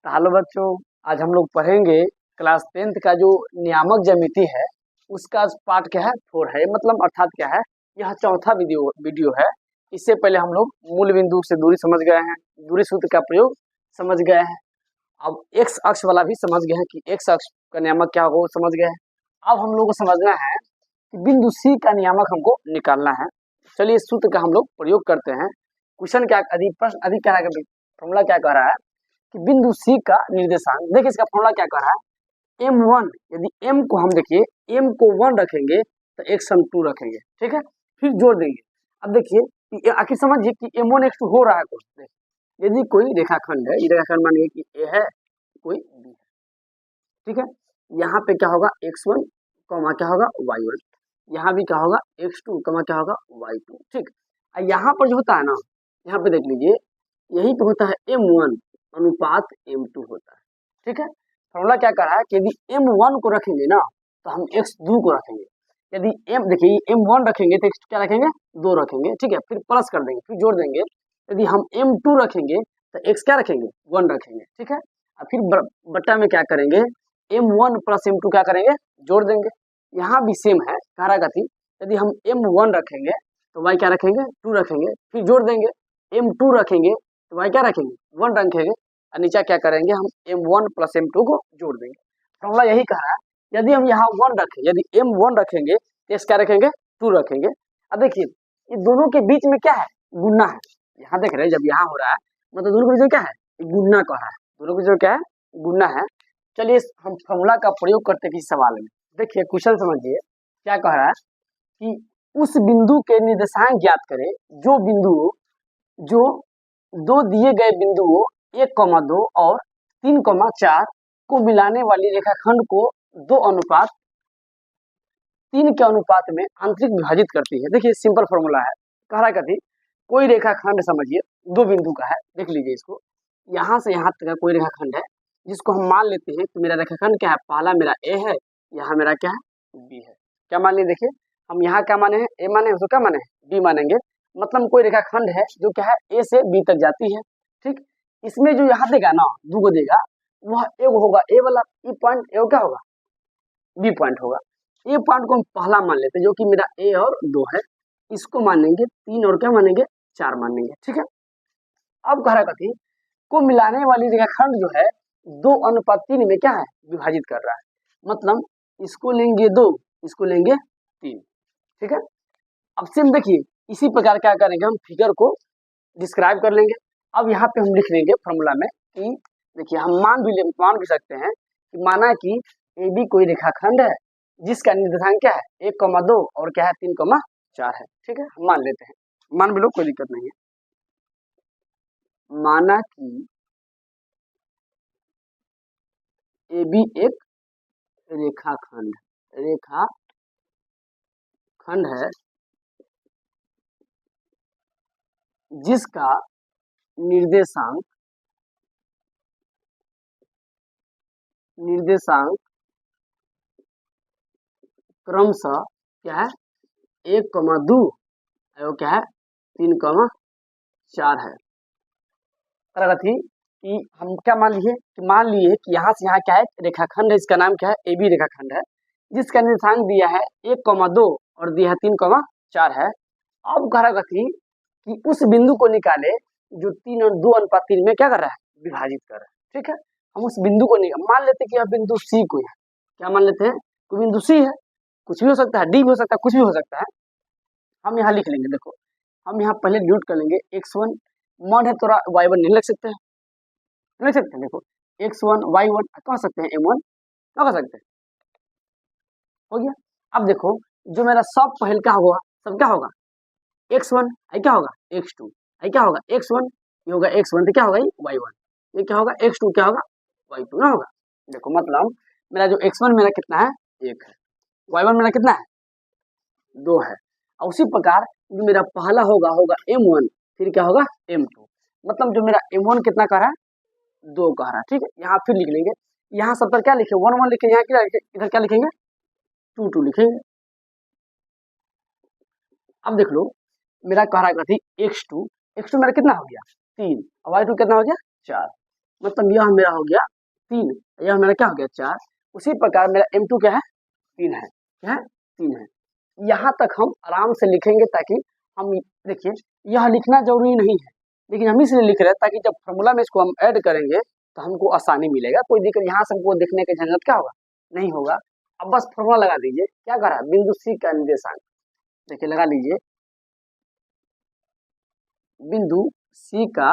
तो हेलो बच्चों, आज हम लोग पढ़ेंगे क्लास 10th का जो नियामक ज्यामिति है उसका पार्ट क्या है 4 है। मतलब अर्थात क्या है, यह चौथा वीडियो है। इससे पहले हम लोग मूल बिंदु से दूरी समझ गए हैं, दूरी सूत्र का प्रयोग समझ गए हैं। अब एक्स अक्ष वाला भी समझ गए हैं कि एक्स अक्ष का नियामक क्या होगा वो समझ गए हैं। अब हम लोग को समझना है कि बिंदु सी का नियामक हमको निकालना है। चलिए इस सूत्र का हम लोग प्रयोग करते हैं। क्वेश्चन क्या प्रश्न अधिक कह रहा है, फॉर्मूला क्या कह रहा है कि बिंदु सी का निर्देशांक, देखिए इसका फॉर्मूला क्या कर रहा है m1। यदि m को हम देखिए m को 1 रखेंगे तो x हम 2 रखेंगे, ठीक है, फिर जोड़ देंगे। अब देखिए आखिर समझिए कि m1 x2 हो रहा है कौन। यदि कोई रेखाखंड है, ये रेखाखंड मानिए कि a है, कोई b है, ठीक है। यहाँ पे क्या होगा x1 कॉमा क्या होगा y1, यहाँ भी क्या होगा x2 कॉमा क्या होगा y2, ठीक। यहाँ पर जो होता है ना, यहाँ पे देख लीजिए यही पे होता है m1 अनुपात m2 होता है, ठीक है। फॉर्मूला क्या कर रहा है कि यदि m1 को रखेंगे ना तो हम x2 को रखेंगे। यदि m देखिए m1 रखेंगे तो x2 क्या रखेंगे 2 रखेंगे, ठीक है, फिर प्लस कर देंगे, फिर जोड़ देंगे। यदि हम m2 रखेंगे तो x क्या रखेंगे 1 रखेंगे, ठीक है। और फिर बट्टा में क्या करेंगे m1 प्लस m2 क्या करेंगे जोड़ देंगे। यहाँ भी सेम है कारागति। यदि हम m1 रखेंगे तो y क्या रखेंगे 2 रखेंगे, फिर जोड़ देंगे। m2 रखेंगे तो y क्या रखेंगे 1 रखेंगे, और नीचे क्या करेंगे हम m1 प्लस m2 को जोड़ देंगे। फॉर्मूला यही कह रहा है यदि हम यहाँ 1 रखें, यदि m1 रखेंगे तो s क्या रखेंगे 2 रखेंगे। अब देखिए ये दोनों के बीच में क्या है गुना है। यहाँ देख रहे हैं जब यहाँ हो रहा है मतलब दोनों के बीच में क्या है गुना कह रहा है, दोनों के बीच में क्या है गुना है। चलिए हम फॉर्मूला का प्रयोग करते हैं किसी सवाल में। देखिए क्वेश्चन समझिए क्या कह रहा है कि उस बिंदु के निर्देशांक ज्ञात करें जो दो दिए गए बिंदुओं 1,2 और 3,4 को मिलाने वाली रेखाखंड को 2:3 के अनुपात में आंतरिक विभाजित करती है। देखिए सिंपल फॉर्मूला है, कह रहा है कोई रेखाखंड समझिए 2 बिंदु का है, देख लीजिए इसको, यहाँ से यहाँ तक का कोई रेखाखंड है जिसको हम मान लेते हैं कि मेरा रेखाखंड क्या है, पहला मेरा ए है, यहाँ मेरा क्या है बी है। क्या मान लीजिए, देखिए हम यहाँ क्या माने हैं ए माने हैं, तो क्या माने हैं बी मानेंगे। मतलब कोई रेखाखंड है जो क्या है ए से बी तक जाती है, ठीक। इसमें जो यहाँ देगा ना 2 को देगा वह एक होगा ए वाला, ई पॉइंट ए क्या होगा बी पॉइंट होगा। ए पॉइंट को हम पहला मान लेते हैं जो कि मेरा ए और 2 है, इसको मानेंगे 3 और क्या मानेंगे 4 मानेंगे, ठीक है। अब कह रहा है को मिलाने वाली रेखाखंड जो है 2:3 में क्या है विभाजित कर रहा है। मतलब इसको लेंगे 2, इसको लेंगे 3, ठीक है। अब सेम देखिए इसी प्रकार क्या करेंगे हम फिगर को डिस्क्राइब कर लेंगे। अब यहाँ पे हम लिख लेंगे फॉर्मूला में कि देखिए हम मान भी सकते हैं कि माना कि ए बी कोई रेखाखंड है जिसका निर्देशांक क्या है 1,2 और क्या है 3,4 है, ठीक है। हम मान लेते हैं, मान भी लो कोई दिक्कत नहीं है। माना कि ए बी एक रेखाखंड है जिसका निर्देशांक क्रमशः क्या है 1,2 और क्या है 3,4 है। थी कि हम क्या मान लिए कि यहाँ से यहाँ क्या है रेखाखंड है, इसका नाम क्या है ए बी रेखाखंड है जिसका निर्देशांक दिया है 1,2 और दिया है 3,4 है। अब कह रहा थी कि उस बिंदु को निकाले जो 3 और 2:3 में क्या कर रहा है विभाजित कर रहा है, ठीक है। हम उस बिंदु को मान लेते हैं कि यह बिंदु सी कोई है, क्या मान लेते हैं कोई बिंदु सी है, कुछ भी हो सकता है, डी भी हो सकता है, कुछ भी हो सकता है। हम यहाँ लिख लेंगे, देखो हम यहाँ पहले ड्यूट कर लेंगे x1 मॉड है तो y1 नहीं लिख सकते हैं, लिख सकते हैं। देखो x1 y1 कह सकते हैं m1 क्या कह सकते हैं, हो गया। अब देखो जो मेरा सब पहले क्या होगा, सब क्या होगा x1 आई क्या होगा x2 आई क्या होगा x1, ये होगा x1 तो क्या होगा y1, ये क्या होगा x2 क्या होगा y2 ना होगा। देखो मतलब मेरा जो x1 मेरा कितना है 1 है, y1 मेरा कितना है 2 है, और उसी प्रकार जो मेरा पहला होगा m1, फिर क्या होगा m2। मतलब जो मेरा m1 कितना कह रहा है 2 कह रहा है, ठीक है। यहाँ फिर लिख लेंगे, यहाँ सब पर क्या लिखे 1 1 लिखे, यहाँ क्या इधर क्या लिखेंगे 2 2 लिखेंगे। अब देख लो मेरा कह रहा है x2 मेरा कितना हो गया 3 और y2 कितना हो गया 4। मतलब यह मेरा हो गया 3, यह मेरा क्या हो गया 4। उसी प्रकार मेरा M2 क्या है 3 है, क्या है 3 है। यहाँ तक हम आराम से लिखेंगे ताकि हम देखिए यह लिखना जरूरी नहीं है, लेकिन हम इसलिए लिख रहे हैं ताकि जब फॉर्मूला में इसको हम ऐड करेंगे तो हमको आसानी मिलेगा, कोई दिक्कत यहाँ से हमको देखने के झंझट क्या होगा नहीं होगा। अब बस फॉर्मूला लगा दीजिए, क्या करा बिंदु C का निर्देशांक, देखिए लगा लीजिए बिंदु C का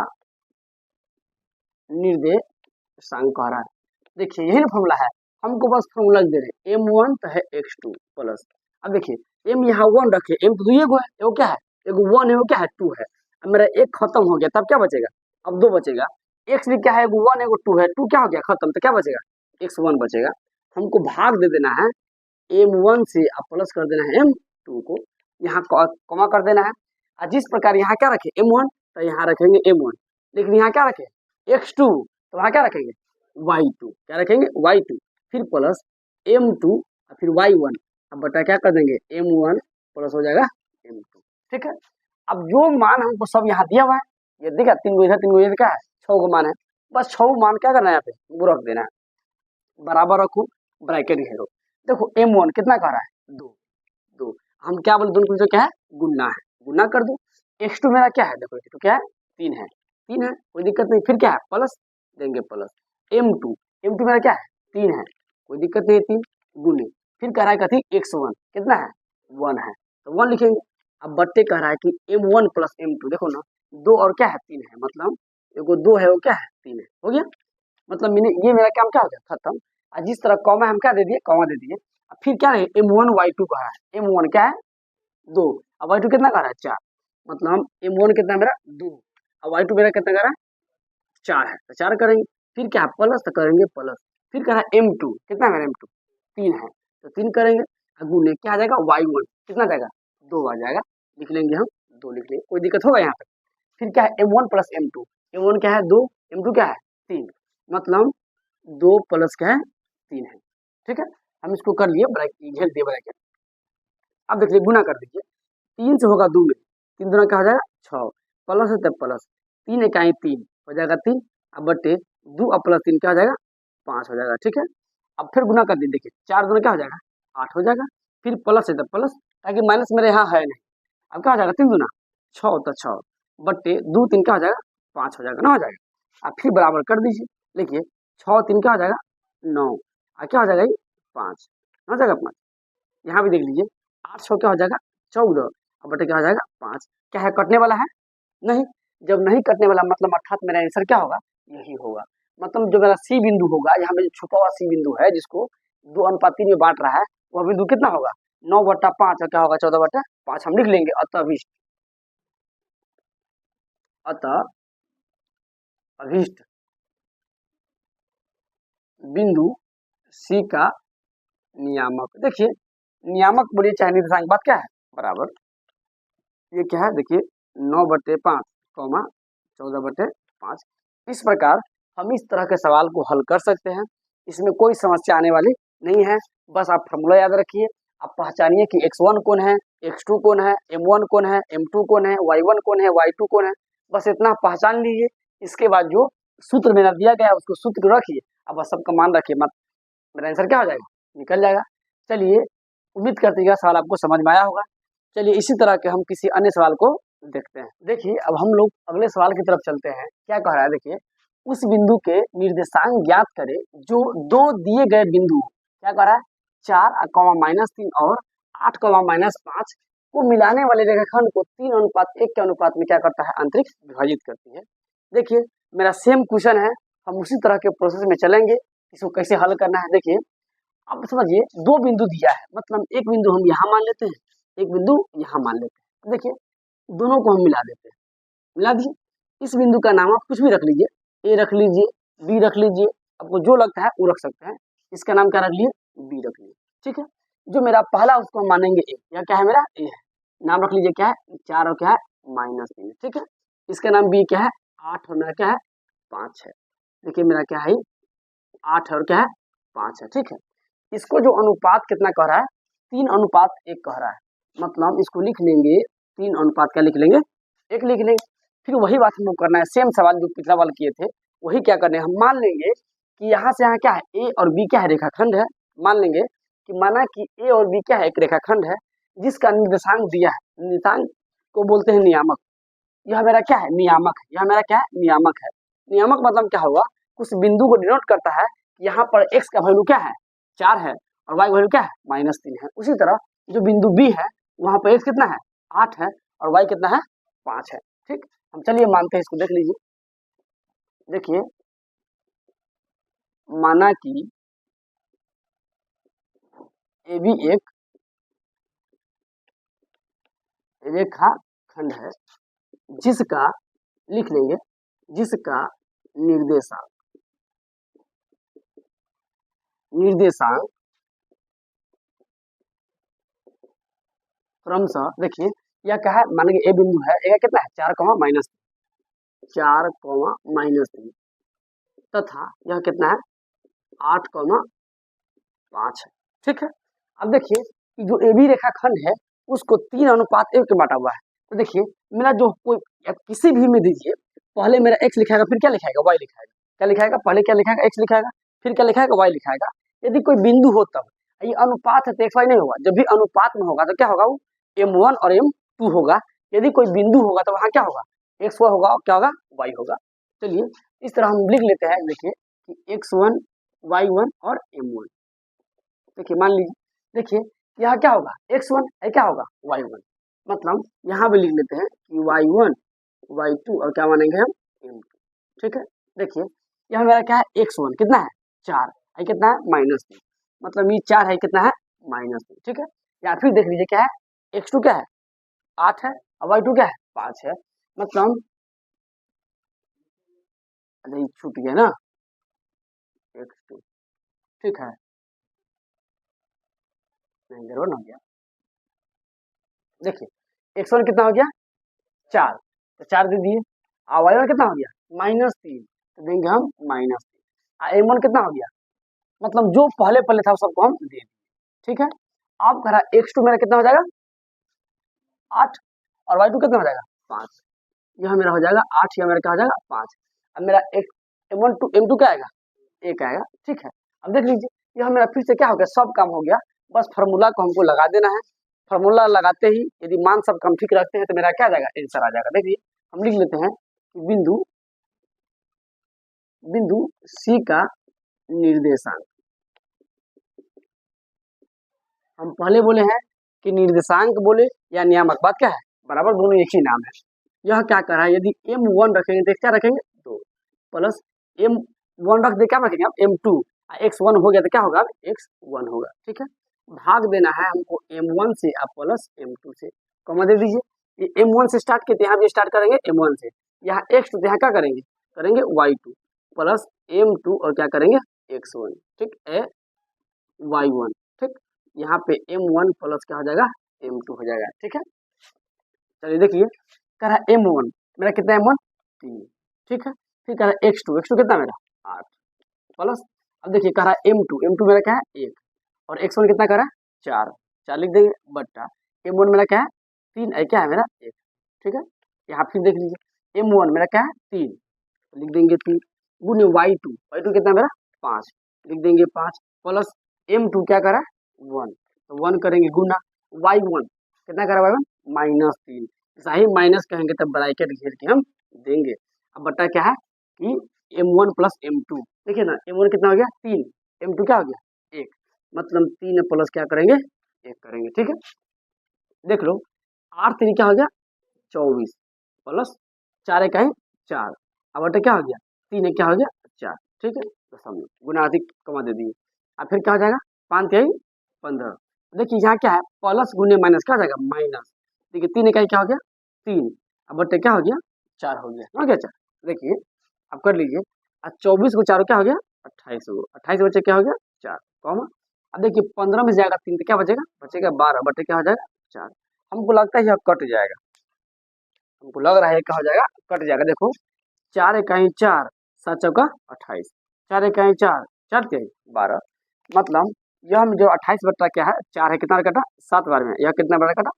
निर्देशांक कह रहा है। देखिए यही ना फॉर्मूला है, हमको बस फॉर्मूला दे रहे हैं M1 तो है x2 प्लस, अब देखिए M यहाँ 1 रखे, M तो दुइये को है, एगो क्या है एगो 1 है, वो क्या है 2 है। अब मेरा एक खत्म हो गया, तब क्या बचेगा अब 2 बचेगा। x भी क्या है एगो 1 एगो 2 है, 2 क्या हो गया खत्म, तो क्या बचेगा x1 बचेगा। हमको भाग दे देना है M1 से, अब प्लस कर देना है M2 को, यहाँ कॉमा कर देना है। और जिस प्रकार यहाँ क्या रखे M1 तो यहाँ रखेंगे M1, लेकिन यहाँ क्या रखे x2 तो वहाँ क्या रखेंगे y2, क्या रखेंगे y2, फिर प्लस M2 और फिर y1, अब बटा क्या कर देंगे M1 प्लस हो जाएगा M2, ठीक है। अब जो मान हमको सब यहाँ दिया हुआ है, ये देखा 3 गो इधर 3 गो इधर क्या है 6 को मान है, बस 6 मान क्या करना है यहाँ पे वो रख देना है, बराबर रखो ब्रैकेट घेरो। देखो M1 कितना कह रहा है 2, 2 हम क्या बोले दोनों को क्या है गुना है, गुना कर दो। x2 मेरा क्या है देखो x2 क्या है 3 है, 3 है कोई दिक्कत नहीं, फिर क्या है प्लस देंगे प्लस M2, M2 मेरा क्या है 3 है कोई दिक्कत नहीं 3 गुने, फिर कह रहा है कथी x1 कितना है 1 है तो 1 लिखेंगे। अब बट्टे कह रहा है कि M1 प्लस M2, देखो ना 2 और क्या है 3 है, मतलब एगो 2 है वो क्या है 3 है, हो गया मतलब ये मेरा काम क्या हो गया खत्म। और जिस तरह कॉमा हम क्या दे दिए कॉमा दे दिए, अब फिर क्या है M1 y2 कह रहा है, M1 क्या है 2 और y2 कितना कह रहा है 4, मतलब M1 कितना मेरा 2 और y2 मेरा कितना कह रहा है 4 है, तो 4 करेंगे, फिर क्या प्लस तो करेंगे प्लस, फिर कह रहा है M2 कितना मेरा M2 3 है तो 3 करेंगे, गुने क्या आ जाएगा y1 कितना जाएगा 2 आ जाएगा, लिख लेंगे हम 2 लिख लेंगे, कोई दिक्कत होगा यहाँ पे। फिर क्या है M1 प्लस M2, M1 क्या है 2 M2 क्या है 3, मतलब 2 प्लस क्या है 3 है, ठीक है। हम इसको कर लिए ब्रैकेट घेर दिए ब्रैकेट। अब देख लीजिए गुना कर दीजिए, 3 से होगा 2 में, 3 दूना क्या हो जाएगा 6, प्लस है तब प्लस 3 इकाई 3 हो जाएगा 3, अब बटे 2 और प्लस 3 क्या हो जाएगा 5 हो जाएगा, ठीक है। अब फिर गुना कर दीजिए, देखिए 4 दूना क्या हो जाएगा 8 हो जाएगा, फिर प्लस है तब प्लस, ताकि माइनस मेरे यहाँ है नहीं, अब क्या हो जाएगा 3 दूना 6 तो 6 बटे 2 3 क्या हो जाएगा 5 हो जाएगा, 9 हो जाएगा। अब फिर बराबर कर दीजिए, देखिए 6 3 क्या हो जाएगा 9 और क्या हो जाएगा 5 हो जाएगा 5, यहाँ भी देख लीजिए 8 6 क्या हो जाएगा 14 और बटे क्या हो जाएगा 5, क्या है कटने वाला है नहीं, जब नहीं कटने वाला मतलब अर्थात मेरा आंसर क्या होगा यही होगा, मतलब जो मेरा सी बिंदु होगा यहाँ पे जो छुपा हुआ सी बिंदु है जिसको 2:3 में बांट रहा है, वह बिंदु कितना होगा 9/5 और क्या होगा 14/5, हम लिख लेंगे अतः अभिष्ट बिंदु सी का नियामक, देखिए नियामक बोलिए चाहे निर्देशांक, बात क्या है बराबर ये क्या है देखिए 9/5 कॉमा 14/5। इस प्रकार हम इस तरह के सवाल को हल कर सकते हैं, इसमें कोई समस्या आने वाली नहीं है। बस आप फॉर्मूला याद रखिए, आप पहचानिए कि x1 कौन है x2 कौन है M1 कौन है M2 कौन है y1 कौन है y2 कौन है, बस इतना पहचान लीजिए। इसके बाद जो सूत्र मेरा दिया गया है उसको सूत्र को रखिए, अब बस सबका मान रखिए, मत मेरा आंसर क्या हो जाएगा निकल जाएगा। चलिए उम्मीद करते हैं सवाल आपको समझ में आया होगा। चलिए इसी तरह के हम किसी अन्य सवाल को देखते हैं। देखिए अब हम लोग अगले सवाल की तरफ चलते हैं। क्या कह रहा है देखिए, उस बिंदु के निर्देशांक ज्ञात करें जो दो दिए गए बिंदु क्या कह रहा है 4, -3 और 8, -5 को मिलाने वाले रेखाखंड को 3:1 के अनुपात में क्या करता है अंतरिक्ष विभाजित करती है। देखिए मेरा सेम क्वेश्चन है, हम उसी तरह के प्रोसेस में चलेंगे, इसको कैसे हल करना है। देखिए अब समझिए दो बिंदु दिया है, मतलब एक बिंदु हम यहाँ मान लेते हैं एक बिंदु यहाँ मान लेते हैं। देखिए दोनों को हम मिला देते हैं, मिला दिए। इस बिंदु का नाम आप कुछ भी रख लीजिए, ए रख लीजिए बी रख लीजिए, आपको जो लगता है वो रख सकते हैं। इसका नाम क्या रख लिए बी रख लिए, ठीक है। जो मेरा पहला उसको हम मानेंगे ए, यह क्या है मेरा ए है, नाम रख लीजिए क्या है 4 और क्या है -3, ठीक है। इसका नाम बी क्या है 8 और मेरा क्या है 5 है। देखिए मेरा क्या है 8 और क्या है 5 है, ठीक है। इसको जो अनुपात कितना कह रहा है 3:1 कह रहा है, मतलब इसको लिख लेंगे 3 अनुपात क्या लिख लेंगे 1 लिख लेंगे। फिर वही बात हमको करना है, सेम सवाल जो पिछला वाला किए थे वही क्या करने हम मान लेंगे कि यहाँ से यहाँ क्या है, ए और बी क्या है, रेखाखंड है। मान लेंगे कि माना कि ए और बी क्या है, एक रेखाखंड है जिसका निर्देशांक दिया है। निर्देशांक को बोलते हैं नियामक। यह मेरा क्या है, नियामक है। यह मेरा क्या है, नियामक है। नियामक मतलब क्या होगा, कुछ बिंदु को डिनोट करता है कि यहाँ पर x का वैल्यू क्या है, 4 है और y वैल्यू क्या है, -3 है। उसी तरह जो बिंदु B है वहां पर x कितना है, 8 है और y कितना है, 5 है। ठीक, हम चलिए मानते हैं, इसको देख लीजिए। देखिए माना कि ए बी एक रेखा खंड है जिसका, लिख लेंगे, जिसका निर्देशांक निर्देशांक क्रमशः, देखिए यह क्या है, मान लीजिए ए बिंदु है, ए कितना है, 4, -3 तथा यह कितना है, 8, 5 है। ठीक है, अब देखिए कि जो ए बी रेखाखंड है उसको 3:1 के बांटा हुआ है। तो देखिए मेरा जो कोई किसी भी में दीजिए, पहले मेरा x लिखाएगा, फिर क्या लिखाएगा, y लिखाएगा। क्या लिखाएगा, पहले क्या लिखाएगा, x लिखाएगा, फिर क्या लिखाएगा, y लिखाएगा। यदि कोई बिंदु हो तब, ये अनुपात है तो x y नहीं होगा। जब भी अनुपात में होगा तो क्या होगा, वो m1 और m2 होगा। यदि कोई बिंदु होगा तो वहां क्या होगा, x y होगा और क्या होगा, y होगा। चलिए इस तरह हम लिख लेते हैं। देखिए कि x1 y1 और m1। देखिए मान लीजिए, देखिए यहाँ क्या होगा, x1 है, क्या होगा, y1। मतलब यहाँ भी लिख लेते हैं कि y1 y2 और क्या मानेंगे हम, m2। ठीक है, देखिए यहाँ मेरा क्या है, x1 कितना है, 4 है, कितना है, -3। मतलब ये 4 है, कितना है, -3। ठीक है, या फिर देख लीजिए क्या है, x2 क्या है, 8 है और y2 क्या है, 5 है। मतलब अरे छूट गया ना, x2। ठीक है, नहीं गड़बड़ हो गया। देखिए x1 कितना हो गया, 4, तो 4 दे दिए। और y1 कितना हो गया, -3, तो देंगे हम -3। m1 कितना हो गया, मतलब जो पहले पहले था सबको हम दे दिए। ठीक है, अब कह रहा x2 मेरा कितना हो जाएगा, 8 और y2 कितना हो जाएगा, 5। यह मेरा हो जाएगा 8, यह मेरा क्या हो जाएगा, 5। अब मेरा एक m2 क्या आएगा, 1 आएगा। ठीक है, अब देख लीजिए यह मेरा फिर से क्या हो गया, सब काम हो गया। बस फार्मूला को हमको लगा देना है। फार्मूला लगाते ही यदि मान सब काम ठीक रखते हैं तो मेरा क्या आ जाएगा, आंसर आ जाएगा। देखिए हम लिख लेते हैं कि बिंदु सी का निर्देशांक, हम पहले बोले हैं कि निर्देशांक बोले या नियामक, बात क्या है, बराबर दोनों एक ही नाम है। यह क्या कर रहा है, यदि m1 रखेंगे तो क्या रखेंगे, 2 प्लस m1 रख दे, क्या रखेंगे आप, m2। x1 हो गया तो क्या होगा, x1 होगा। ठीक है, भाग देना है हमको m1 से आप प्लस m2 से, कॉमा दे दीजिए। ये m1 से स्टार्ट किए, यहाँ भी स्टार्ट करेंगे m1 से, यहाँ x2 यहाँ क्या करेंगे, करेंगे y2 प्लस m2 और क्या करेंगे, x1। ठीक है, y1। ठीक, यहाँ पे m1 प्लस क्या हो जाएगा, m2 हो जाएगा। ठीक है, चलिए देखिए कह रहा है m1 मेरा कितना, m1 3। ठीक है, फिर कह रहा है x2 कितना मेरा 8 प्लस, अब देखिए कह रहा है m2 मेरा क्या है 1 और x1 कितना कह रहा है 4, 4 लिख देंगे बट्टा m1 मेरा क्या है 3 है, क्या है मेरा 1। ठीक है, यहाँ फिर देख लीजिए m1 मेरा क्या है 3, लिख देंगे 3 गुने y2 कितना मेरा 5, लिख देंगे 5 प्लस m2 क्या करा 1, तो 1 करेंगे गुना y1 कितना करा y1 -3। ऐसा ही माइनस कहेंगे तब ब्रैकेट घेर के हम देंगे। अब बटा क्या है कि m1 प्लस m2, देखिए ना m1 कितना हो गया 3, m2 क्या हो गया 1, मतलब 3 प्लस क्या करेंगे 1 करेंगे। ठीक है, देख लो 8 3 क्या हो गया 24 प्लस 4 1 है 4, अब बटा क्या हो गया 3 क्या हो गया 4। ठीक है, तो समझो गुना अधिक कमा दे दिए। अब फिर क्या हो जाएगा 5 3 15, देखिए यहाँ क्या है प्लस गुने माइनस क्या हो जाएगा माइनस, देखिए 3 इकाई क्या हो गया 3, अब बटे क्या हो गया 4 हो गया 4। देखिए अब कर लीजिए, अब 24 को 4 क्या हो गया 28 हो, 28 बचे क्या हो गया 4 कॉमा, अब देखिए 15 में जाएगा 3 तो क्या बचेगा 12 बटे क्या हो जाएगा 4। हमको लगता है यह कट जाएगा, हमको लग रहा है क्या हो जाएगा कट जाएगा। देखो 4 इकाई 4 7 चौका 28, 4 इकाई 4 4 3 12, मतलब यह हम जो 28 बटा क्या है 4 है, कितना बार कटा 7 बार में, यह कितना बार कटा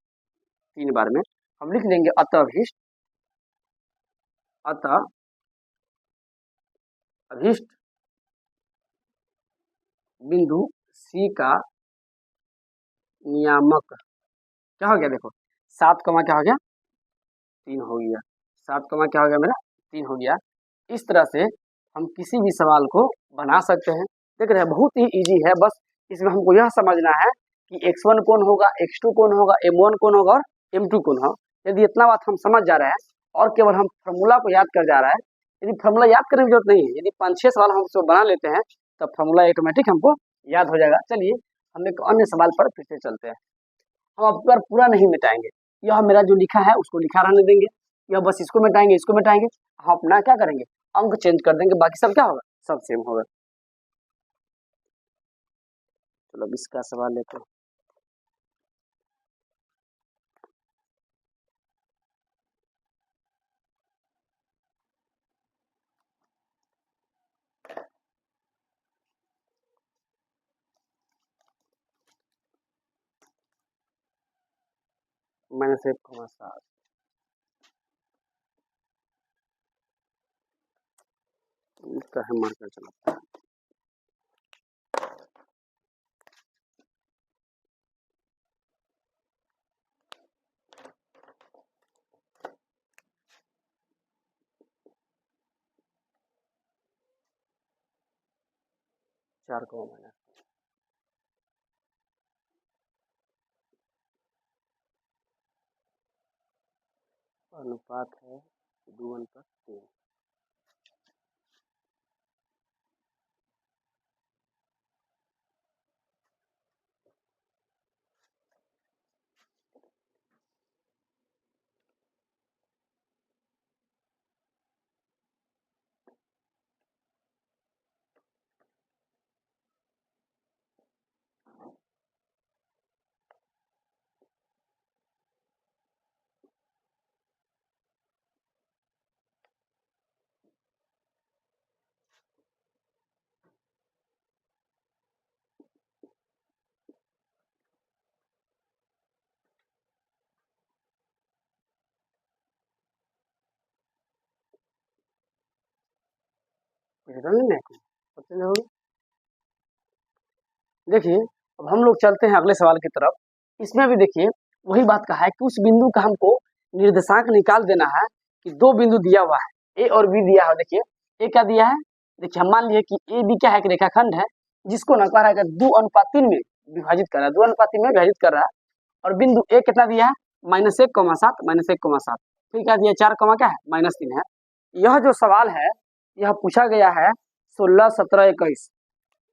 3 बार में। हम लिख लेंगे अतः अभिष्ट बिंदु सी का नियामक क्या हो गया, देखो 7 कमा क्या हो गया 3 हो गया, 7 कमा क्या हो गया मेरा 3 हो गया। इस तरह से हम किसी भी सवाल को बना सकते हैं। देख रहे हैं बहुत ही इजी है, बस इसमें हमको यह समझना है कि x1 कौन होगा, x2 कौन होगा, m1 कौन होगा और m2 कौन होगा। यदि इतना बात हम समझ जा रहे हैं और केवल हम फार्मूला को याद कर जा रहा है, यदि फार्मूला याद करने की जरूरत नहीं है, यदि 5-6 सवाल हम उसको बना लेते हैं तब फार्मूला ऑटोमेटिक हमको याद हो जाएगा। चलिए हम एक अन्य सवाल पर फिर से चलते हैं। हम अब पर पूरा नहीं मिटाएंगे, यह मेरा जो लिखा है उसको लिखा रहने देंगे, यह बस इसको मिटाएंगे इसको मिटाएंगे, हम अपना क्या करेंगे अंक चेंज कर देंगे, बाकी सब क्या होगा सब सेम होगा। चलो अब इसका सवाल लेते हैं। -1,7 इसका है मार्कर चला 4 को माइनस अनुपात है 2:3। देखिए अब हम लोग चलते हैं अगले सवाल की तरफ। इसमें भी देखिए वही बात कहा है कि उस बिंदु का हमको निर्देशांक निकाल देना है कि दो बिंदु दिया हुआ है ए और बी दिया है। देखिए ए क्या दिया है, देखिए हम मान लिए कि ए बी क्या है, एक रेखाखंड है जिसको ना कह रहा है 2:3 में विभाजित कर रहा है, 2:3 में विभाजित कर रहा है। और बिंदु ए कितना दिया है -1,7 -1,7, फिर क्या दिया 4 कमा क्या है -3 है। यह जो सवाल है यह पूछा गया है 16, 17, 21।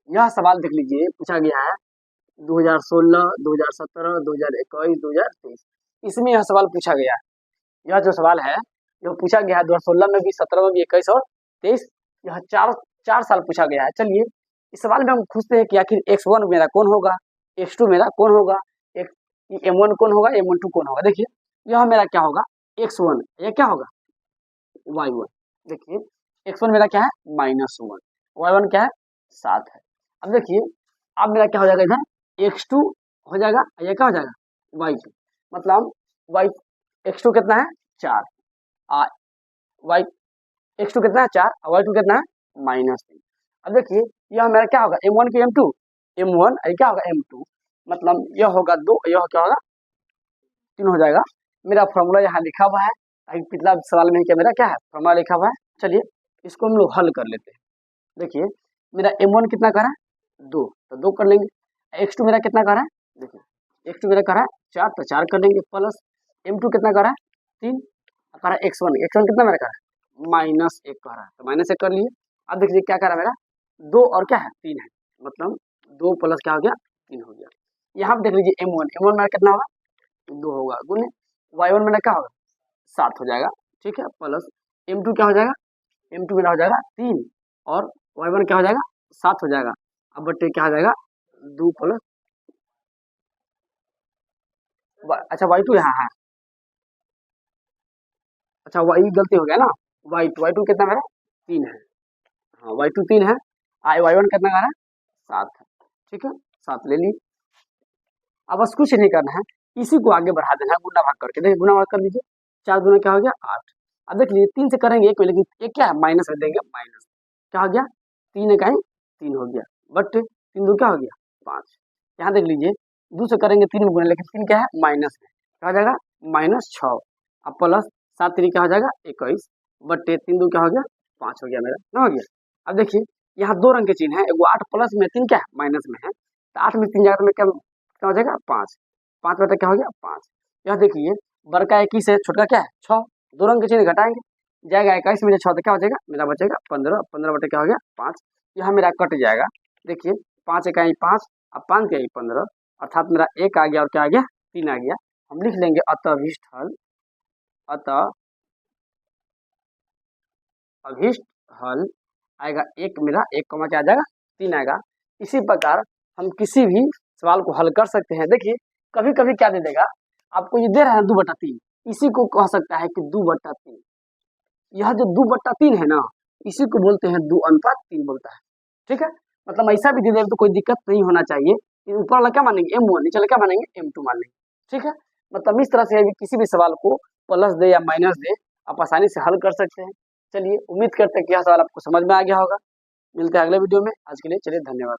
यह सवाल देख लीजिए पूछा गया है 2016, 2017, 2021, 2023, इसमें यह सवाल पूछा गया है। यह जो सवाल है यह पूछा गया है 2016 में भी, 17 में भी, 21 और 23। यह चार चार साल पूछा गया है। चलिए इस सवाल में हम पूछते हैं कि आखिर x1 मेरा कौन होगा, x2 मेरा कौन होगा, m1 कौन होगा, m12 कौन होगा। देखिए यह मेरा क्या होगा x1, यह क्या होगा y1। देखिए x1 मेरा क्या है -1, y1 क्या है 7 है। अब देखिए अब मेरा क्या हो जाएगा इधर x2 हो जाएगा, यह क्या हो जाएगा y2, मतलब y x2 कितना है 4, y x2 कितना है 4 और y2 कितना है -3। अब देखिए यह मेरा क्या होगा m1 की m2, m1 क्या होगा m2, मतलब यह होगा 2, यह क्या होगा 3 हो जाएगा। मेरा फॉर्मूला यहाँ लिखा हुआ है, पिछला सवाल में क्या मेरा क्या है फॉर्मूला लिखा हुआ है। चलिए इसको हम लोग हल कर लेते हैं। देखिए मेरा m1 कितना कर रहा है 2, तो 2 कर लेंगे। x2 मेरा कितना कर रहा है, देखिए x2 मेरा कर रहा है 4, तो 4 कर लेंगे, प्लस m2 कितना कर रहा है 3, कर रहा है x1 कितना मेरा कर रहा है -1 कर रहा है, तो -1 कर लिए। अब देखिए क्या कर रहा है मेरा 2 और क्या है 3 है, मतलब 2 प्लस क्या हो गया 3 हो गया। यहाँ पे देख लीजिए m1 मेरा कितना होगा 2 होगा, गुने y1 मेरा क्या होगा 7 हो जाएगा, ठीक है, प्लस m2 क्या हो जाएगा, m2 मेरा हो जाएगा 3 और y1 क्या हो जाएगा 7 हो जाएगा। अब बट्टे क्या हो जाएगा 2 प्लस अच्छा y2 यहाँ है, अच्छा y गलती हो गया ना, y2 कितना मेरा 3 है, हाँ y2 3 है, y1 कितना आ रहा है 7 है, ठीक है 7 ले ली। अब बस कुछ नहीं करना है, इसी को आगे बढ़ा देना है गुना भाग करके। देखिए गुना भाग कर लीजिए, 4 दूना क्या हो गया 8। अब देख लीजिए 3 से करेंगे 1 में, लेकिन ये क्या है माइनस कर देंगे माइनस, क्या हो गया, 3 इकाई 3 हो गया, बट 3 दो क्या हो गया 5। यहाँ देख लीजिए 2 से करेंगे 3 में गुना, लेकिन 3 क्या है माइनस में, क्या हो जाएगा -6, अब प्लस 7 3 क्या हो जाएगा 21, बटे 3 दो क्या हो गया 5 हो गया मेरा, ना हो गया। अब देखिए यहाँ 2 रंग के चिन्ह है, एगो 8 प्लस में 3 क्या है माइनस में है, तो 8 में 3 जाएगा तो मैं क्या हो जाएगा 5, 5 बटे क्या हो गया 5। यहाँ देखिए बड़का 21 है, छोटका क्या है 6, 2 रंग के चिन्ह घटाएंगे, जाएगा 21 में 6 तो क्या हो जाएगा मेरा बचेगा 15, 15 बटे क्या हो गया 5, यहाँ मेरा कट जाएगा। देखिए 5 इकाई 5, अब 5 इकाई 15, अर्थात मेरा 1 आ गया और क्या आ गया 3 आ गया। हम लिख लेंगे अतः अभिष्ट हल, अतः अभिष्ट हल आएगा 1, मेरा 1 कमा क्या आ जाएगा 3 आएगा। इसी प्रकार हम किसी भी सवाल को हल कर सकते हैं। देखिए कभी कभी क्या दे देगा आपको, ये दे रहा है 2/3, इसी को कह सकता है कि 2/3, यह जो 2/3 है ना, इसी को बोलते हैं 2:3 बोलता है, ठीक है। मतलब ऐसा भी दे देगा तो कोई दिक्कत नहीं होना चाहिए, ऊपर वाला क्या मानेंगे M1, नीचे वाला क्या मानेंगे M2 मान लेंगे, ठीक है। मतलब इस तरह से किसी भी सवाल को प्लस दे या माइनस दे आप आसानी से हल कर सकते हैं। चलिए उम्मीद करते हैं कि यह सवाल आपको समझ में आ गया होगा। मिलते हैं अगले वीडियो में, आज के लिए चलिए धन्यवाद।